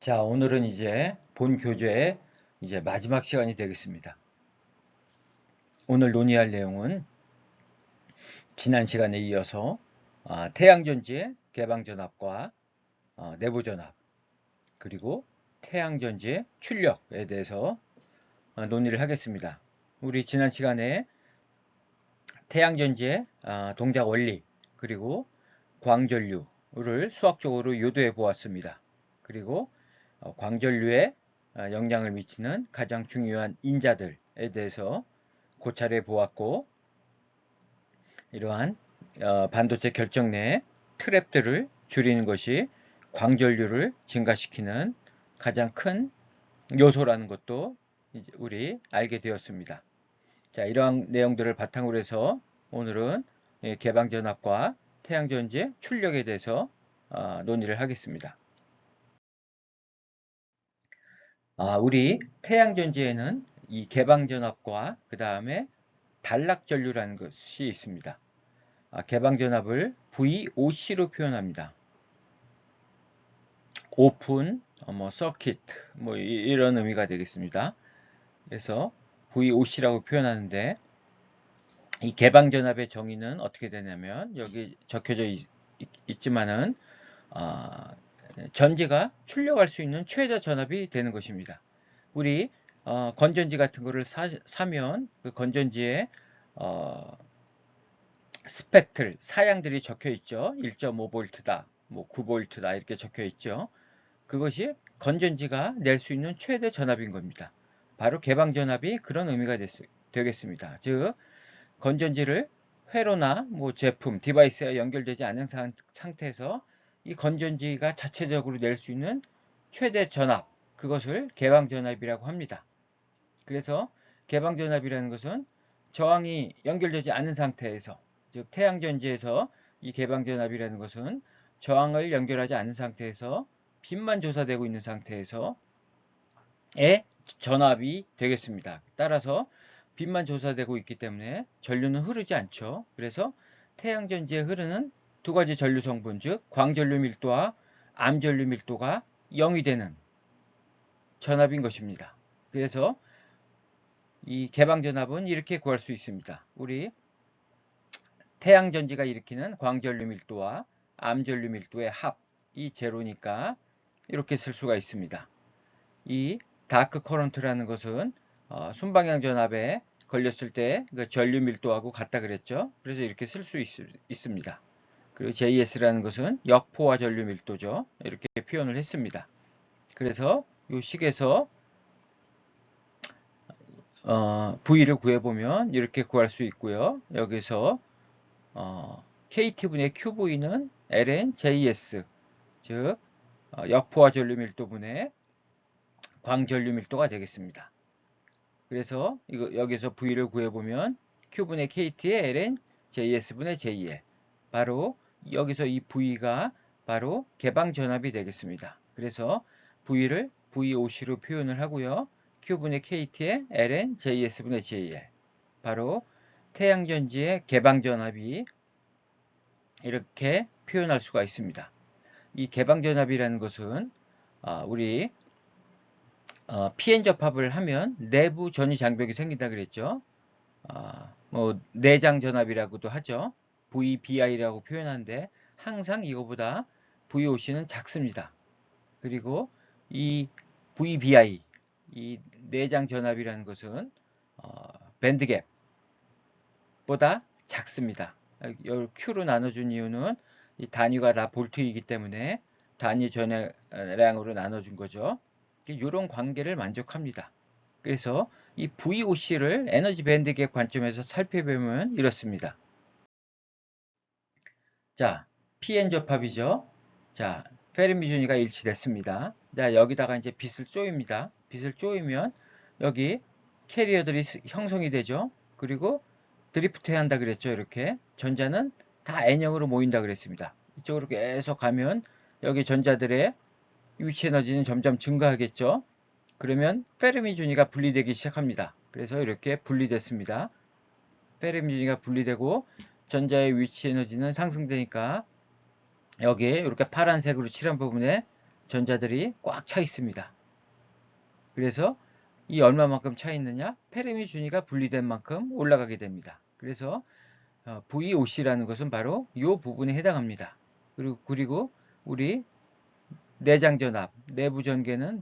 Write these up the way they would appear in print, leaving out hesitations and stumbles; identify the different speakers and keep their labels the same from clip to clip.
Speaker 1: 자, 오늘은 이제 본 교재의 이제 마지막 시간이 되겠습니다. 오늘 논의할 내용은 지난 시간에 이어서 태양전지의 개방전압과 내부전압, 그리고 태양전지의 출력에 대해서 논의를 하겠습니다. 우리 지난 시간에 태양전지의 동작 원리, 그리고 광전류를 수학적으로 요도해 보았습니다. 그리고 광전류에 영향을 미치는 가장 중요한 인자들에 대해서 고찰해 보았고, 이러한 반도체 결정 내 트랩들을 줄이는 것이 광전류를 증가시키는 가장 큰 요소라는 것도 우리 알게 되었습니다. 자, 이러한 내용들을 바탕으로 해서 오늘은 개방전압과 태양전지의 출력에 대해서 논의를 하겠습니다. 우리 태양전지에는 이 개방전압과 그 다음에 단락전류라는 것이 있습니다. 개방전압을 VOC로 표현합니다. 오픈, 서킷, 이런 의미가 되겠습니다. 그래서 VOC라고 표현하는데, 이 개방전압의 정의는 어떻게 되냐면, 여기 적혀져 있지만은, 전지가 출력할 수 있는 최대 전압이 되는 것입니다. 우리 건전지 같은 거를 사면 그 건전지에 스펙들, 사양들이 적혀 있죠. 1.5V다, 9V다 이렇게 적혀 있죠. 그것이 건전지가 낼 수 있는 최대 전압인 겁니다. 바로 개방전압이 그런 의미가 되겠습니다. 즉, 건전지를 회로나 제품, 디바이스에 연결되지 않은 상태에서 이 건전지가 자체적으로 낼 수 있는 최대 전압, 그것을 개방전압이라고 합니다. 그래서 개방전압이라는 것은 저항이 연결되지 않은 상태에서, 즉 태양전지에서 이 개방전압이라는 것은 저항을 연결하지 않은 상태에서 빛만 조사되고 있는 상태에서의 전압이 되겠습니다. 따라서 빛만 조사되고 있기 때문에 전류는 흐르지 않죠. 그래서 태양전지에 흐르는 두 가지 전류 성분, 즉 광전류 밀도와 암전류 밀도가 0이 되는 전압인 것입니다. 그래서 이 개방전압은 이렇게 구할 수 있습니다. 우리 태양전지가 일으키는 광전류 밀도와 암전류 밀도의 합이 제로니까 이렇게 쓸 수가 있습니다. 이 다크 커런트라는 것은 순방향 전압에 걸렸을 때 그 전류 밀도하고 같다 그랬죠. 그래서 이렇게 쓸 수 있습니다. 그리고 JS라는 것은 역포화 전류 밀도죠. 이렇게 표현을 했습니다. 그래서 이 식에서 V를 구해보면 이렇게 구할 수 있고요. 여기서 KT분의 QV는 ln JS, 즉 역포화 전류 밀도분의 광전류 밀도가 되겠습니다. 그래서 여기서 V를 구해보면 Q분의 KT의 ln JS분의 JL, 바로 여기서 이 V가 바로 개방전압이 되겠습니다. 그래서 V를 VOC로 표현을 하고요. Q분의 KT의 ln JS분의 JL, 바로 태양전지의 개방전압이 이렇게 표현할 수가 있습니다. 이 개방전압이라는 것은 우리 PN 접합을 하면 내부 전위 장벽이 생긴다 그랬죠. 내장 전압이라고도 하죠. VBI라고 표현하는데 항상 이거보다 VOC는 작습니다. 그리고 이 VBI, 이 내장 전압이라는 것은 밴드갭보다 작습니다. 이 Q로 나눠준 이유는 이 단위가 다 볼트이기 때문에 단위 전해량으로 나눠준 거죠. 이런 관계를 만족합니다. 그래서 이 VOC를 에너지 밴드갭 관점에서 살펴보면 이렇습니다. 자, PN 접합이죠. 자, 페르미 준위가 일치됐습니다. 자, 여기다가 이제 빛을 쪼입니다. 빛을 쪼이면 여기 캐리어들이 형성이 되죠. 그리고 드리프트 해야 한다 그랬죠. 이렇게 전자는 다 N형으로 모인다 그랬습니다. 이쪽으로 계속 가면 여기 전자들의 위치 에너지는 점점 증가하겠죠. 그러면 페르미 준위가 분리되기 시작합니다. 그래서 이렇게 분리됐습니다. 페르미 준위가 분리되고 전자의 위치 에너지는 상승되니까 여기에 이렇게 파란색으로 칠한 부분에 전자들이 꽉 차 있습니다. 그래서 이 얼마만큼 차 있느냐? 페르미 준위가 분리된 만큼 올라가게 됩니다. 그래서 VOC라는 것은 바로 이 부분에 해당합니다. 그리고 우리 내장 전압, 내부 전개는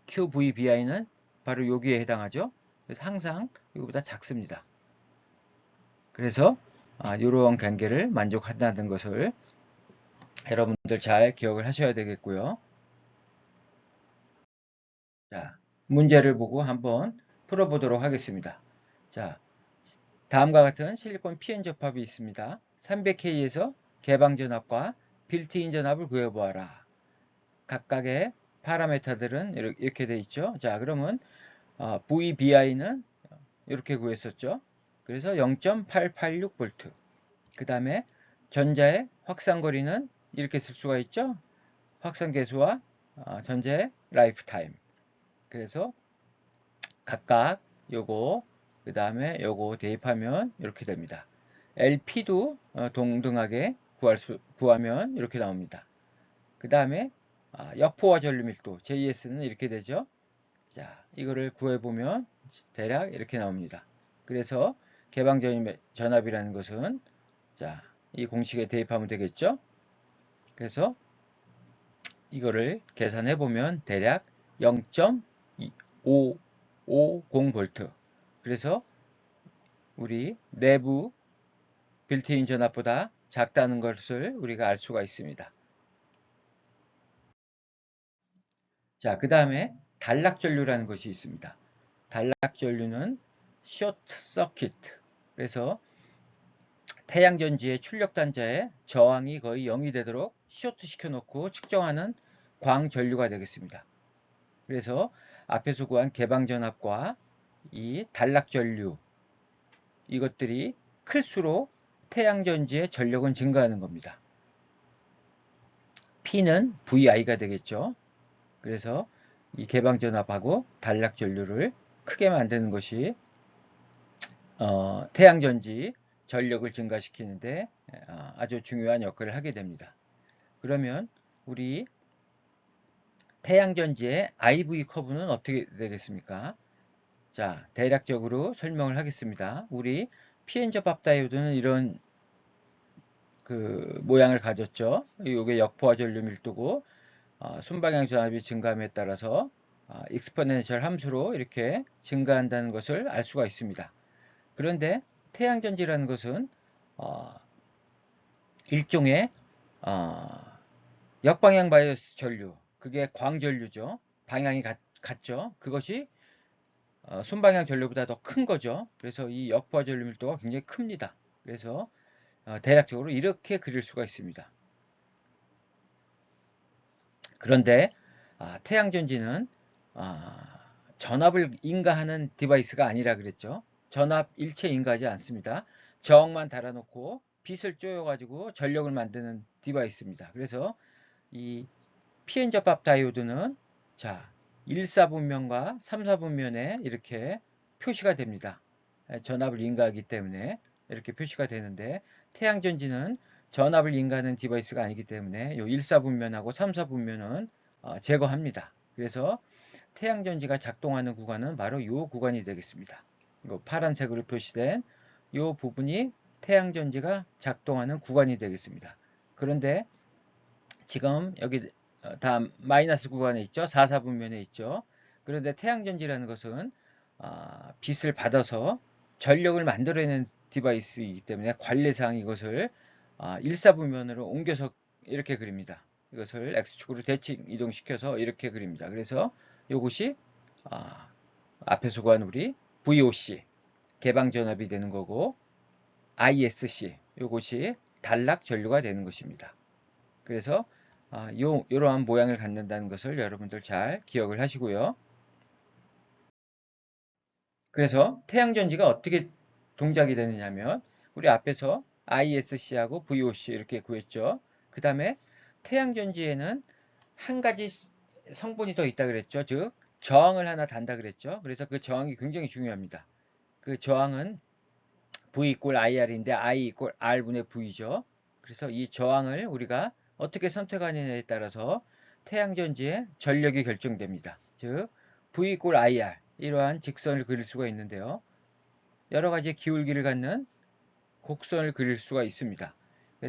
Speaker 1: QVBI는 바로 여기에 해당하죠. 그래서 항상 이거보다 작습니다. 그래서 이러한 관계를 만족한다는 것을 여러분들 잘 기억을 하셔야 되겠고요. 자, 문제를 보고 한번 풀어보도록 하겠습니다. 자, 다음과 같은 실리콘 PN 접합이 있습니다. 300K에서 개방 전압과 빌트인 전압을 구해보아라. 각각의 파라메타들은 이렇게 되어 있죠. 자, 그러면 VBI는 이렇게 구했었죠. 그래서 0.886V. 그 다음에 전자의 확산거리는 이렇게 쓸 수가 있죠. 확산계수와 전자의 라이프타임. 그래서 각각 요거 그 다음에 요거 대입하면 이렇게 됩니다. LP도 동등하게 구하면 이렇게 나옵니다. 그 다음에 역포화 전류 밀도 JS는 이렇게 되죠. 자, 이거를 구해보면 대략 이렇게 나옵니다. 그래서 개방 전압이라는 것은 자, 이 공식에 대입하면 되겠죠. 그래서 이거를 계산해 보면 대략 0.550V. 그래서 우리 내부 빌트인 전압보다 작다는 것을 우리가 알 수가 있습니다. 자, 그 다음에 단락전류라는 것이 있습니다. 단락전류는 쇼트 서킷. 그래서 태양전지의 출력단자의 저항이 거의 0이 되도록 쇼트 시켜놓고 측정하는 광전류가 되겠습니다. 그래서 앞에서 구한 개방전압과 이 단락전류 이것들이 클수록 태양전지의 전력은 증가하는 겁니다. P는 VI가 되겠죠. 그래서 이 개방전압하고 단락전류를 크게 만드는 것이 태양전지 전력을 증가시키는데 아주 중요한 역할을 하게 됩니다. 그러면 우리 태양전지의 IV 커브는 어떻게 되겠습니까? 자, 대략적으로 설명을 하겠습니다. 우리 PN 접합 다이오드는 이런 그 모양을 가졌죠. 이게 역포화 전류 밀도고 순방향 전압이 증가함에 따라서 익스포넨셜 함수로 이렇게 증가한다는 것을 알 수가 있습니다. 그런데 태양전지라는 것은 일종의 역방향 바이어스 전류, 그게 광전류죠. 방향이 같죠. 그것이 순방향 전류보다 더 큰 거죠. 그래서 이 역포화 전류 밀도가 굉장히 큽니다. 그래서 대략적으로 이렇게 그릴 수가 있습니다. 그런데 태양전지는 전압을 인가하는 디바이스가 아니라 그랬죠. 전압 일체 인가하지 않습니다. 저항만 달아놓고 빛을 쪼여가지고 전력을 만드는 디바이스입니다. 그래서 이 PN 접합 다이오드는 자 1사분면과 3사분면에 이렇게 표시가 됩니다. 전압을 인가하기 때문에 이렇게 표시가 되는데 태양전지는 전압을 인가하는 디바이스가 아니기 때문에 이 1사분면하고 3사분면은 제거합니다. 그래서 태양전지가 작동하는 구간은 바로 이 구간이 되겠습니다. 이거 파란색으로 표시된 이 부분이 태양전지가 작동하는 구간이 되겠습니다. 그런데 지금 여기 다 마이너스 구간에 있죠. 4사분면에 있죠. 그런데 태양전지라는 것은 빛을 받아서 전력을 만들어내는 디바이스이기 때문에 관례상 이것을 1사분면으로 옮겨서 이렇게 그립니다. 이것을 X축으로 대칭 이동시켜서 이렇게 그립니다. 그래서 이것이 앞에서 구한 우리 VOC 개방전압이 되는 거고 ISC 이것이 단락 전류가 되는 것입니다. 그래서 이러한 모양을 갖는다는 것을 여러분들 잘 기억을 하시고요. 그래서 태양전지가 어떻게 동작이 되느냐면 우리 앞에서 ISC하고 VOC 이렇게 구했죠. 그 다음에 태양전지에는 한 가지 성분이 더 있다 그랬죠. 즉 저항을 하나 단다 그랬죠. 그래서 그 저항이 굉장히 중요합니다. 그 저항은 V 이꼴 IR인데 I 이꼴 R분의 V죠. 그래서 이 저항을 우리가 어떻게 선택하느냐에 따라서 태양전지의 전력이 결정됩니다. 즉 V 이꼴 IR 이러한 직선을 그릴 수가 있는데요. 여러 가지 기울기를 갖는 곡선을 그릴 수가 있습니다.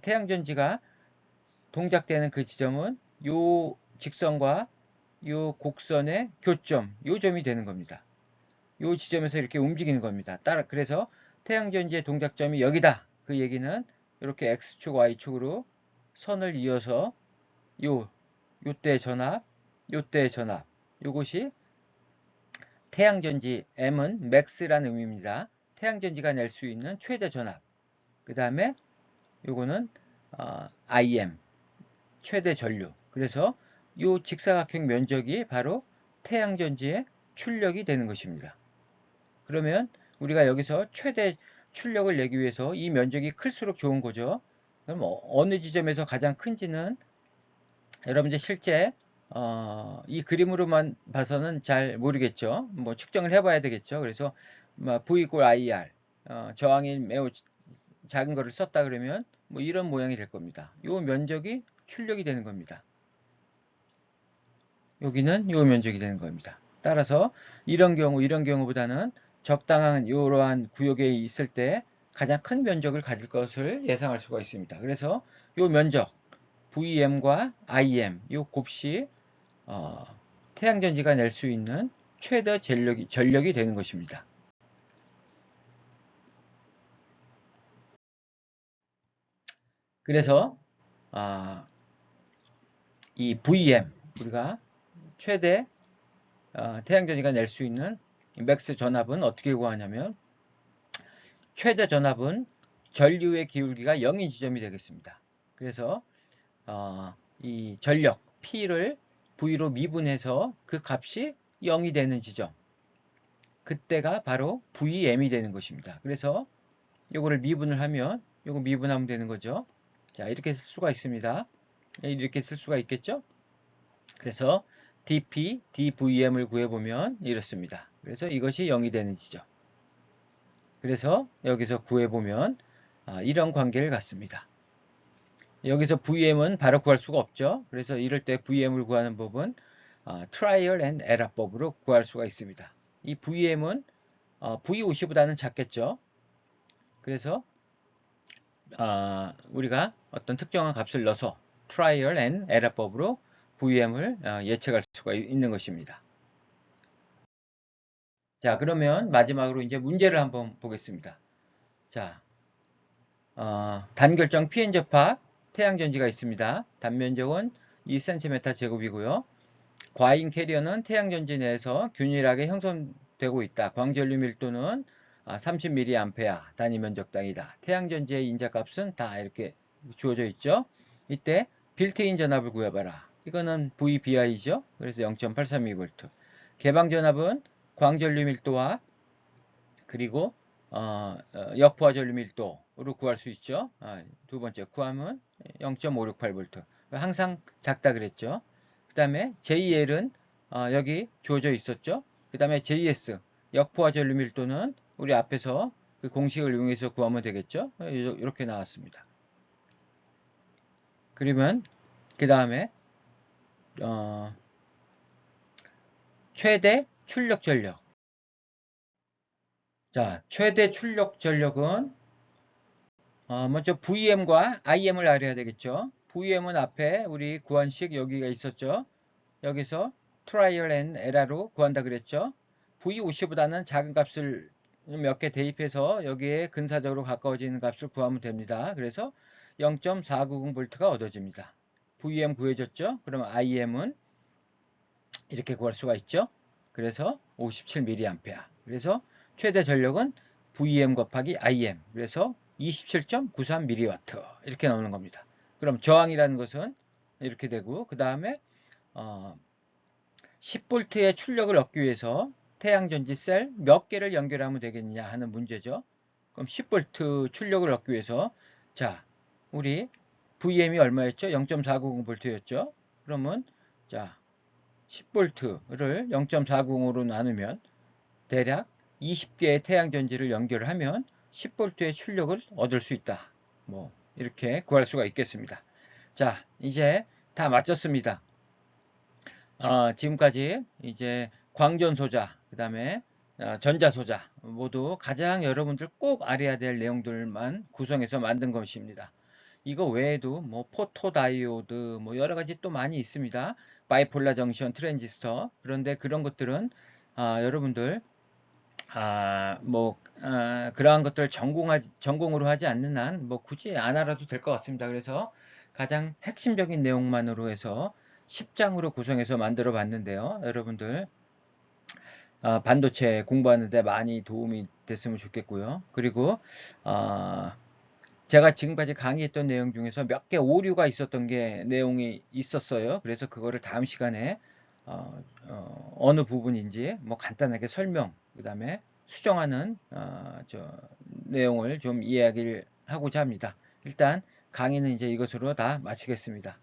Speaker 1: 태양전지가 동작되는 그 지점은 이 직선과 이 곡선의 교점, 이 점이 되는 겁니다. 이 지점에서 이렇게 움직이는 겁니다. 그래서 태양전지의 동작점이 여기다. 그 얘기는 이렇게 X축, Y축으로 선을 이어서 요때 전압, 요때 전압. 요것이 태양전지 M은 max라는 의미입니다. 태양전지가 낼 수 있는 최대 전압. 그 다음에 요거는 IM, 최대 전류. 그래서 이 직사각형 면적이 바로 태양전지의 출력이 되는 것입니다. 그러면 우리가 여기서 최대 출력을 내기 위해서 이 면적이 클수록 좋은 거죠. 그럼 어느 지점에서 가장 큰지는 여러분들 실제 이 그림으로만 봐서는 잘 모르겠죠. 뭐 측정을 해봐야 되겠죠. 그래서 V 이꼴 IR 저항이 매우 작은 거를 썼다 그러면 뭐 이런 모양이 될 겁니다. 이 면적이 출력이 되는 겁니다. 여기는 이 면적이 되는 겁니다. 따라서 이런 경우보다는 적당한 이러한 구역에 있을 때 가장 큰 면적을 가질 것을 예상할 수가 있습니다. 그래서 이 면적 VM과 IM 이 곱이 태양전지가 낼 수 있는 최대 전력이 되는 것입니다. 그래서 이 VM 우리가 최대 태양전지가 낼 수 있는 맥스 전압은 어떻게 구하냐면 최대 전압은 전류의 기울기가 0인 지점이 되겠습니다. 그래서 이 전력 P를 V로 미분해서 그 값이 0이 되는 지점 그때가 바로 VM이 되는 것입니다. 그래서 요거를 미분을 하면 요거 미분하면 되는 거죠. 자, 이렇게 쓸 수가 있습니다. 이렇게 쓸 수가 있겠죠? 그래서 dP, dVM을 구해보면 이렇습니다. 그래서 이것이 0이 되는 지점. 그래서 여기서 구해보면 이런 관계를 갖습니다. 여기서 VM은 바로 구할 수가 없죠. 그래서 이럴 때 VM을 구하는 법은 Trial and Error 법으로 구할 수가 있습니다. 이 VM은 V50보다는 작겠죠. 그래서 우리가 어떤 특정한 값을 넣어서 Trial and Error 법으로 VM을 예측할 수가 있는 것입니다. 자, 그러면 마지막으로 이제 문제를 한번 보겠습니다. 자, 단결정 PN 접합 태양전지가 있습니다. 단면적은 2cm 제곱이고요. 과잉 캐리어는 태양전지 내에서 균일하게 형성되고 있다. 광전류 밀도는 30mA 단위 면적당이다. 태양전지의 인자값은 다 이렇게 주어져 있죠. 이때 빌트인 전압을 구해봐라. 이거는 VBI죠. 그래서 0.832V. 개방 전압은 광전류 밀도와 그리고 역포화 전류 밀도로 구할 수 있죠. 두 번째 구하면 0.568V. 항상 작다 그랬죠. 그 다음에 JL은 여기 주어져 있었죠. 그 다음에 JS 역포화 전류 밀도는 우리 앞에서 그 공식을 이용해서 구하면 되겠죠. 이렇게 나왔습니다. 그러면 그 다음에 최대 출력 전력. 자, 최대 출력 전력은 먼저 VM과 IM을 알아야 되겠죠. VM은 앞에 우리 구한식 여기가 있었죠. 여기서 트라이얼 앤 에러로 구한다 그랬죠. V50보다는 작은 값을 몇 개 대입해서 여기에 근사적으로 가까워지는 값을 구하면 됩니다. 그래서 0.490V가 얻어집니다. VM 구해졌죠. 그러면 IM은 이렇게 구할 수가 있죠. 그래서 57mA. 그래서 최대 전력은 VM 곱하기 IM. 그래서 27.93mW 이렇게 나오는 겁니다. 그럼 저항이라는 것은 이렇게 되고 그 다음에 10V의 출력을 얻기 위해서 태양전지 셀 몇 개를 연결하면 되겠냐 하는 문제죠. 그럼 10V 출력을 얻기 위해서 자 우리 VM이 얼마였죠? 0.490V였죠. 그러면 자 10V를 0.490으로 나누면 대략 20개의 태양전지를 연결하면 10V의 출력을 얻을 수 있다. 뭐 이렇게 구할 수가 있겠습니다. 자, 이제 다 마쳤습니다. 지금까지 이제 광전소자, 그 다음에 전자소자 모두 가장 여러분들 꼭 알아야 될 내용들만 구성해서 만든 것입니다. 이거 외에도 뭐 포토다이오드 뭐 여러 가지 또 많이 있습니다. 바이폴라 정션 트랜지스터. 그런데 그런 것들은 여러분들 그러한 것들을 전공으로 하지 않는 한 뭐 굳이 안 알아도 될 것 같습니다. 그래서 가장 핵심적인 내용만으로 해서 10장으로 구성해서 만들어 봤는데요. 여러분들 반도체 공부하는데 많이 도움이 됐으면 좋겠고요. 그리고 제가 지금까지 강의했던 내용 중에서 몇 개 오류가 있었던 게 내용이 있었어요. 그래서 그거를 다음 시간에 어느 부분인지 뭐 간단하게 설명, 그 다음에 수정하는 내용을 좀 이야기를 하고자 합니다. 일단 강의는 이제 이것으로 다 마치겠습니다.